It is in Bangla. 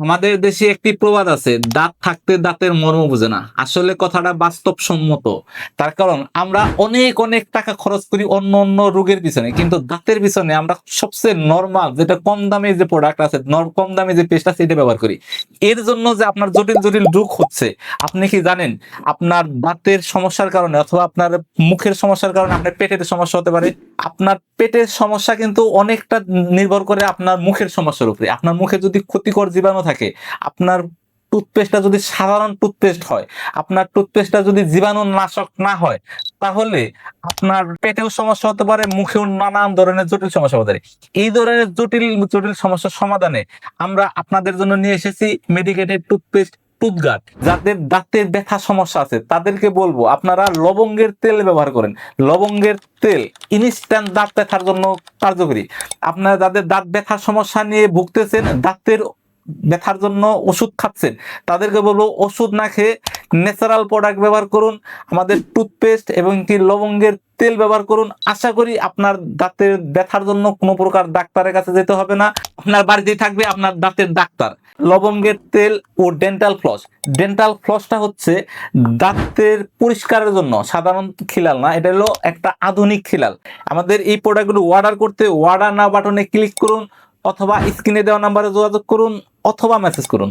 আমাদের দেশে একটি প্রবাদ আছে, দাঁত থাকতে দাঁতের মর্ম বোঝে না। আসলে কথাটা বাস্তবসম্মত। তার কারণ আমরা অনেক অনেক টাকা খরচ করি অন্য অন্য রোগের পিছনে, কিন্তু দাঁতের পিছনে আমরা সবচেয়ে নরমাল যেটা কম দামে যে প্রোডাক্ট আছে, কম দামে যে পেস্ট আছে এটা ব্যবহার করি। এর জন্য যে আপনার জটিল জটিল রোগ হচ্ছে, আপনি কি জানেন? আপনার দাঁতের সমস্যার কারণে অথবা আপনার মুখের সমস্যার কারণে আপনার পেটের সমস্যা হতে পারে। আপনার পেটের সমস্যা কিন্তু অনেকটা নির্ভর করে আপনার মুখের সমস্যার উপরে। আপনার মুখে যদি ক্ষতিকর জীবাণু থাকে, আপনার টুথপেস্টটা যদি সাধারণ টুথপেস্ট হয়, আপনার টুথপেস্টটা যদি জীবাণুনাশক না হয়, তাহলে আপনার পেটেও সমস্যা হতে পারে, মুখেও নানান ধরনের জটিল সমস্যা হতে পারে। এই ধরনের জটিল জটিল সমস্যার সমাধানে আমরা আপনাদের জন্য নিয়ে এসেছি মেডিকেটেড টুথপেস্ট টুথগার্ড। যাদের দাঁতের ব্যথা সমস্যা আছে তাদেরকে বলবো আপনারা লবঙ্গের তেল ব্যবহার করেন। লবঙ্গের তেল ইনস্ট্যান্ট দাঁত ব্যথার জন্য কার্যকরী। আপনারা যাদের দাঁত ব্যথার সমস্যা নিয়ে ভুগতেছেন, দাঁতের ব্যথার জন্য ওষুধ খাচ্ছেন, তাদেরকে বলবো ওষুধ না খেয়ে ন্যাচারাল প্রোডাক্ট ব্যবহার করুন, আমাদের টুথপেস্ট এবং কি লবঙ্গের তেল ব্যবহার করুন। আশা করি আপনার দাঁতের ব্যথার জন্য কোনো প্রকার ডাক্তারের কাছে যেতে হবে না, আপনার বাড়িতেই থাকবে আপনার দাঁতের ডাক্তার। লবঙ্গের তেল ও ডেন্টাল ফ্লস। ডেন্টাল ফ্লসটা হচ্ছে দাঁতের পরিষ্কারের জন্য সাধারণ খিলাল না, এটা হলো একটা আধুনিক খিলাল। আমাদের এই প্রোডাক্টগুলো অর্ডার করতে অর্ডার নাও বাটনে ক্লিক করুন, অথবা স্ক্রিনে দেওয়া নাম্বারে যোগাযোগ করুন, অথবা মেসেজ করুন।